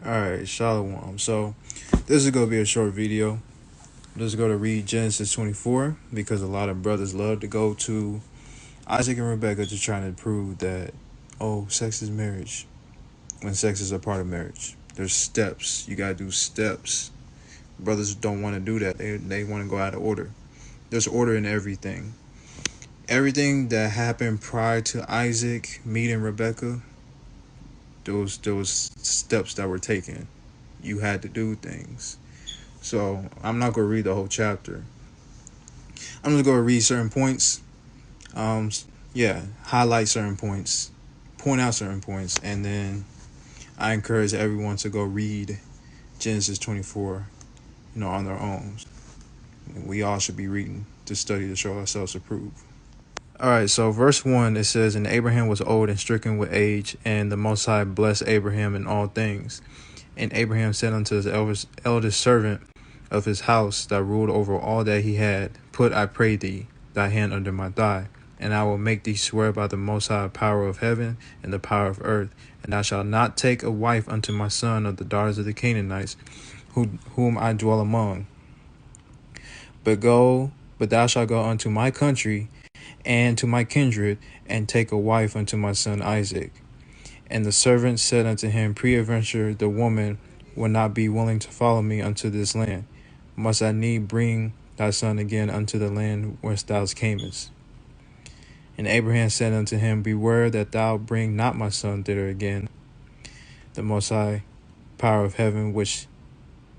Alright, Shalom. So this is going to be a short video. I'm just going to read Genesis 24 because a lot of brothers love to go to Isaac and Rebecca to try to prove that, oh, sex is marriage, when sex is a part of marriage. There's steps. You got to do steps. Brothers don't want to do that. They want to go out of order. There's order in everything. Everything that happened prior to Isaac meeting Rebecca, those steps that were taken. You had to do things. So I'm not going to read the whole chapter. I'm just going to read certain points. Highlight certain points, point out certain points, and then I encourage everyone to go read Genesis 24, on their own. We all should be reading to study to show ourselves approved. All right, so verse 1, it says, "And Abraham was old and stricken with age, and the Most High blessed Abraham in all things. And Abraham said unto his eldest servant of his house that ruled over all that he had, Put, I pray thee, thy hand under my thigh, and I will make thee swear by the Most High power of heaven and the power of earth, and thou shalt not take a wife unto my son of the daughters of the Canaanites, whom I dwell among. But thou shalt go unto my country and to my kindred, and take a wife unto my son Isaac. And the servant said unto him, Peradventure the woman will not be willing to follow me unto this land. Must I need bring thy son again unto the land whence thou camest? And Abraham said unto him, Beware that thou bring not my son thither again. The Most High power of heaven, which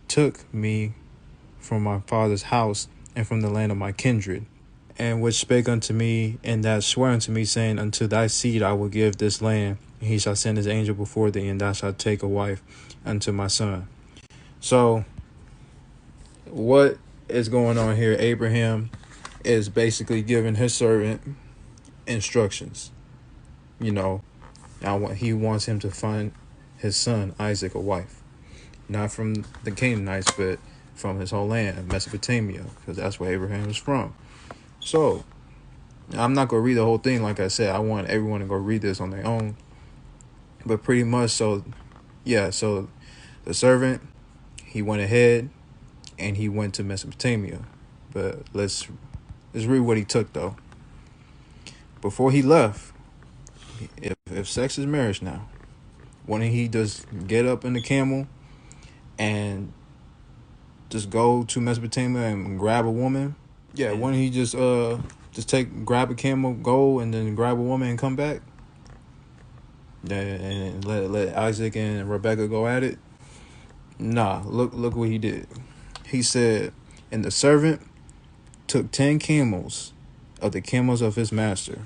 took me from my father's house and from the land of my kindred, and which spake unto me, and that sware unto me, saying, Unto thy seed I will give this land, and he shall send his angel before thee, and thou shalt take a wife unto my son." So what is going on here? Abraham is basically giving his servant instructions. Now he wants him to find his son Isaac a wife, not from the Canaanites, but from his whole land, Mesopotamia, because that's where Abraham is from. So I'm not going to read the whole thing. Like I said, I want everyone to go read this on their own. But pretty much, so the servant, he went ahead and he went to Mesopotamia. But let's read what he took, though. Before he left, if sex is marriage now, wouldn't he just get up in the camel and just go to Mesopotamia and grab a woman? Yeah, wouldn't he just grab a camel, go, and then grab a woman and come back? And let Isaac and Rebecca go at it? Nah, look what he did. He said, "And the servant took 10 camels of the camels of his master,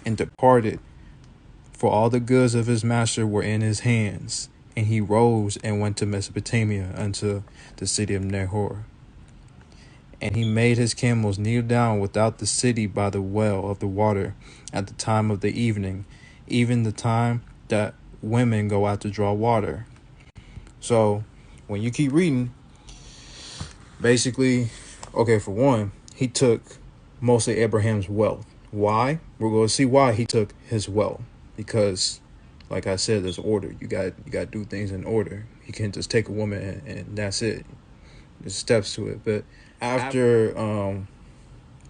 and departed, for all the goods of his master were in his hands. And he rose and went to Mesopotamia unto the city of Nahor. And he made his camels kneel down without the city by the well of the water at the time of the evening, even the time that women go out to draw water." So when you keep reading, basically, okay, for one, he took most of Abraham's wealth. Why? We're going to see why he took his wealth. Because, like I said, there's order. You got to do things in order. You can't just take a woman and that's it. There's steps to it. But after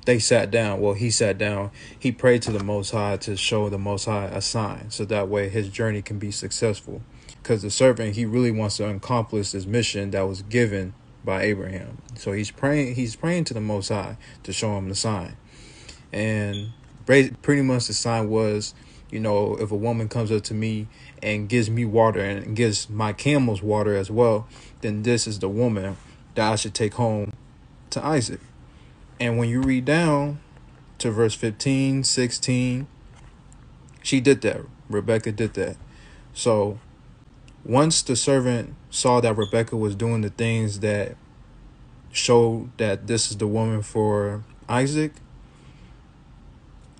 he sat down, he prayed to the Most High to show the Most High a sign, so that way his journey can be successful. Because the servant, he really wants to accomplish this mission that was given by Abraham. So he's praying to the Most High to show him the sign. And pretty much the sign was, if a woman comes up to me and gives me water and gives my camels water as well, then this is the woman that I should take home to Isaac. And when you read down to verse 15, 16, she did that. Rebecca did that. So once the servant saw that Rebecca was doing the things that showed that this is the woman for Isaac,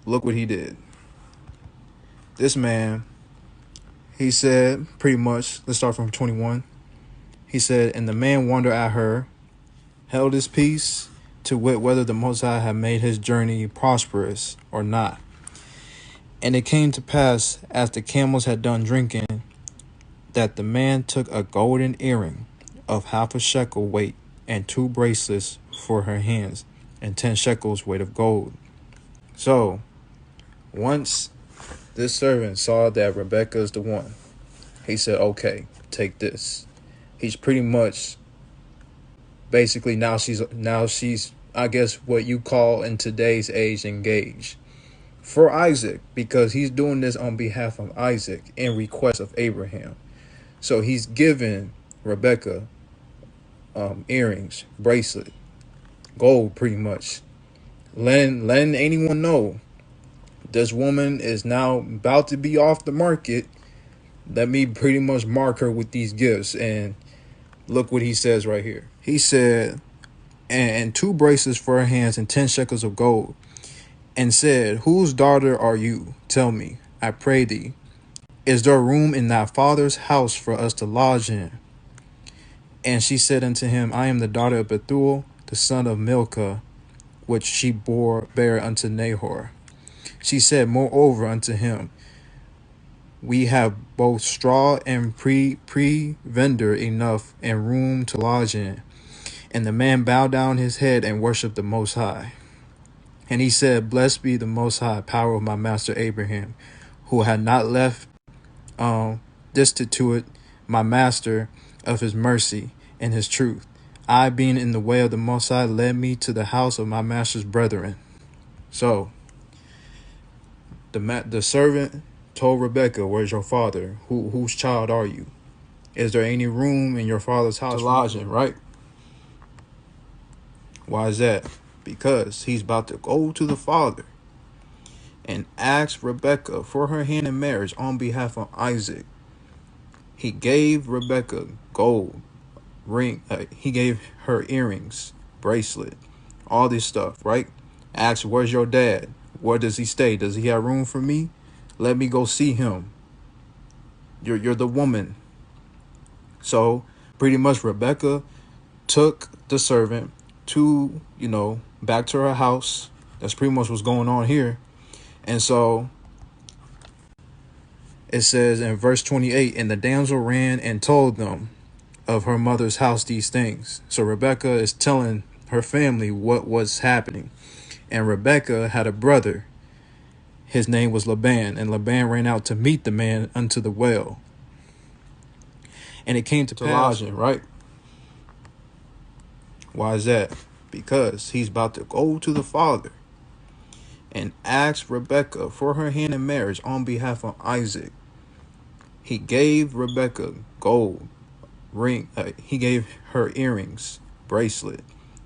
look what he did. This man, he said, pretty much, let's start from 21. He said, "And the man wondered at her, held his peace, to wit whether the Most High had made his journey prosperous or not. And it came to pass, as the camels had done drinking, that the man took a golden earring of half a shekel weight, and 2 bracelets for her hands, and 10 shekels weight of gold. So, once this servant saw that Rebecca is the one, he said, okay, take this. He's pretty much, basically, now she's, I guess, what you call in today's age, engaged. For Isaac, because he's doing this on behalf of Isaac in request of Abraham. So he's given Rebecca earrings, bracelet, gold, pretty much. Letting anyone know this woman is now about to be off the market. Let me pretty much mark her with these gifts. And look what he says right here. He said, and 2 bracelets for her hands and 10 shekels of gold, and said, whose daughter are you? Tell me, I pray thee. Is there room in thy father's house for us to lodge in? And she said unto him, I am the daughter of Bethuel, the son of Milcah, which she bare unto Nahor. She said moreover unto him, we have both straw and provender enough, and room to lodge in. And the man bowed down his head and worshipped the Most High. And he said, blessed be the Most High, power of my master Abraham, who had not left destitute my master of his mercy and his truth. I, being in the way of the Most High, led me to the house of my master's brethren. So, the servant told Rebecca, where's your father? Whose child are you? Is there any room in your father's house to lodge in, right? Why is that? Because he's about to go to the father and ask Rebecca for her hand in marriage on behalf of Isaac. He gave Rebecca gold, ring. He gave her earrings, bracelet, all this stuff, right? Asked, where's your dad? Where does he stay? Does he have room for me? Let me go see him. You're the woman. So pretty much Rebecca took the servant to, back to her house. That's pretty much what's going on here. And so it says in verse 28, and the damsel ran and told them of her mother's house these things. So Rebecca is telling her family what was happening. And Rebecca had a brother. His name was Laban, and Laban ran out to meet the man unto the well. And it came to pass, right? Why is that? Because he's about to go to the father and ask Rebecca for her hand in marriage on behalf of Isaac. He gave Rebecca gold, ring. He gave her earrings, bracelet,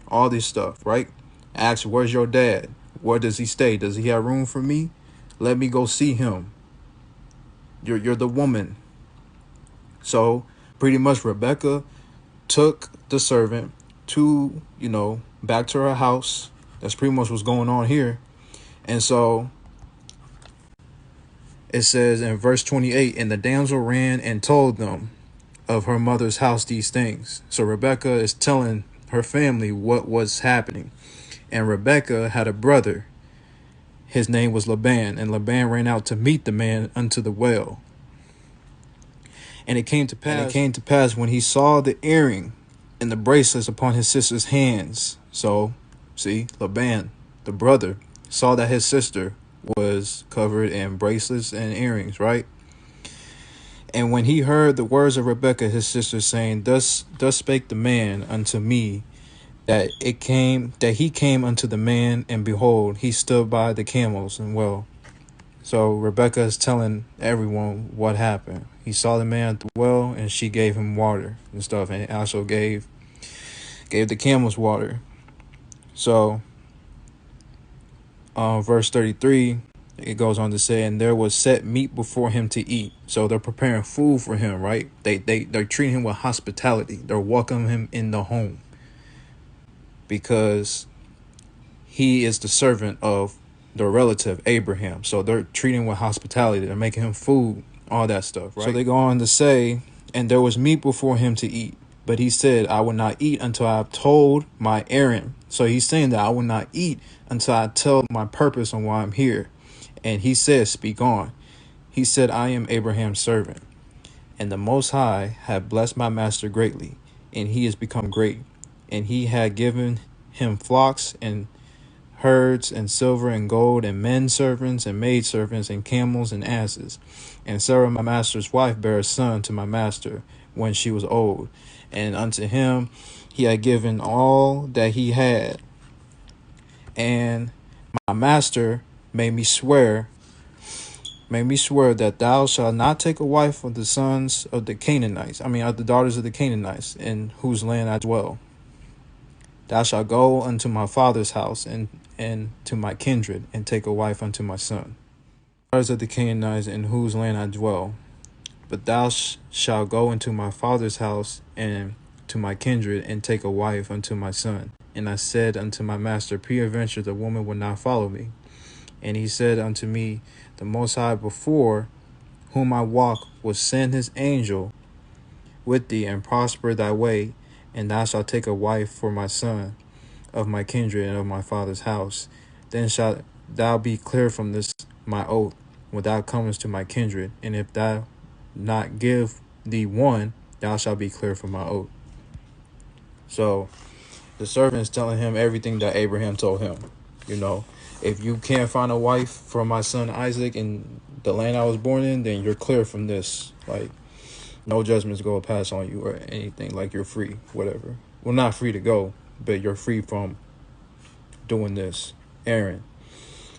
all this stuff, right? Asked, where's your dad? Where does he stay? Does he have room for me? Let me go see him. You're the woman. So pretty much Rebecca took the servant to, back to her house. That's pretty much what's going on here. And so it says in verse 28, and the damsel ran and told them of her mother's house these things. So Rebecca is telling her family what was happening. And Rebecca had a brother. His name was Laban, and Laban ran out to meet the man unto the well. And it came to pass when he saw the earring and the bracelets upon his sister's hands. So, see, Laban, the brother, saw that his sister was covered in bracelets and earrings, right? And when he heard the words of Rebekah, his sister, saying, Thus spake the man unto me, that he came unto the man, and behold, he stood by the camels and well. So Rebecca is telling everyone what happened. He saw the man at the well, and she gave him water and stuff, and also gave the camels water. So verse 33, it goes on to say, and there was set meat before him to eat. So they're preparing food for him, right? They're treating him with hospitality. They're welcoming him in the home because he is the servant of their relative Abraham. So they're treating him with hospitality. They're making him food, all that stuff, right? So they go on to say, and there was meat before him to eat. But he said, I will not eat until I have told my errand. So he's saying that I will not eat until I tell my purpose on why I'm here. And he said, speak on. He said, I am Abraham's servant. And the Most High had blessed my master greatly, and he is become great. And he had given him flocks and herds and silver and gold and men servants and maid servants and camels and asses. And Sarah my master's wife bare a son to my master when she was old, and unto him he had given all that he had. And my master made me swear that thou shalt not take a wife of the sons of the Canaanites, of the daughters of the Canaanites, in whose land I dwell. Thou shalt go unto my father's house and to my kindred, and take a wife unto my son. Daughters of the Canaanites, in whose land I dwell. But thou shalt go into my father's house and to my kindred, and take a wife unto my son. And I said unto my master, peradventure the woman will not follow me. And he said unto me, the Most High before whom I walk will send his angel with thee, and prosper thy way, and thou shalt take a wife for my son of my kindred and of my father's house. Then shalt thou be clear from this my oath, when thou comest to my kindred, and if thou not give thee one, thou shalt be clear from my oath. So the servant is telling him everything that Abraham told him. If you can't find a wife for my son Isaac in the land I was born in, then you're clear from this. Like, no judgments go pass on you or anything. Like, you're free, whatever. Well, not free to go, but you're free from doing this, Aaron.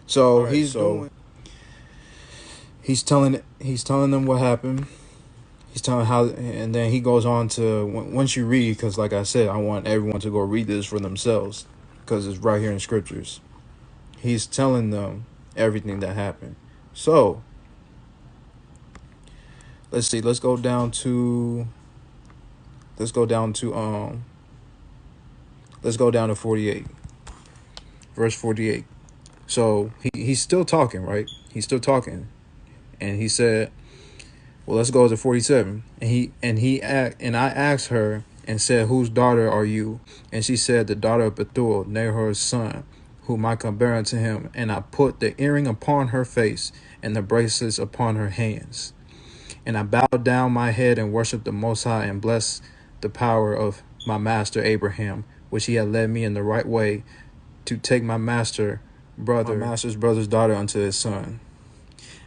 So he's telling them what happened. He's telling how, and then he goes on to, once you read, because like I said, I want everyone to go read this for themselves, because it's right here in scriptures. He's telling them everything that happened. So let's see. Let's go down to 48, verse 48. So he's still talking, right? He's still talking, and he said, well, let's go to 47. And I asked her and said, whose daughter are you? And she said, the daughter of Bethuel, Nahor's son, whom I can bear unto him. And I put the earring upon her face and the bracelets upon her hands. And I bowed down my head and worshipped the Most High, and blessed the power of my master Abraham, which he had led me in the right way to take my master's brother's daughter unto his son.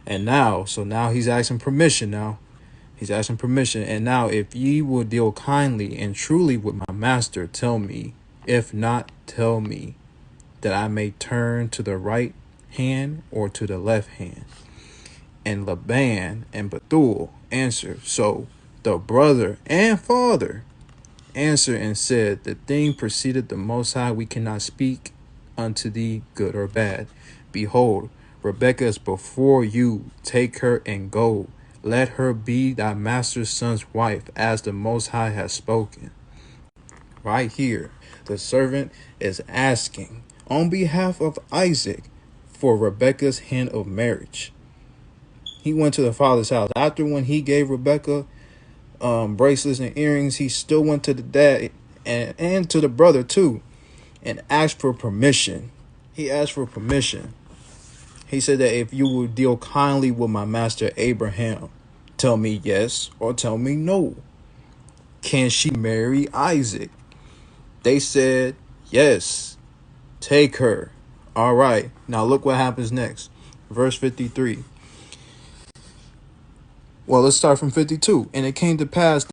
And now he's asking permission now. He's asking permission. And now, if ye will deal kindly and truly with my master, tell me. If not, tell me, that I may turn to the right hand or to the left hand. And Laban and Bethuel answered. So the brother and father answered and said, the thing proceeded the Most High. We cannot speak unto thee good or bad. Behold, Rebekah is before you. Take her and go. Let her be thy master's son's wife, as the Most High has spoken. Right here, the servant is asking on behalf of Isaac for Rebekah's hand of marriage. He went to the father's house. After when he gave Rebekah bracelets and earrings, he still went to the dad and to the brother too, and asked for permission. He asked for permission. He said that if you will deal kindly with my master Abraham, tell me yes or tell me no. Can she marry Isaac? They said yes. Take her. All right. Now look what happens next. Verse 53. Well, let's start from 52. And it came to pass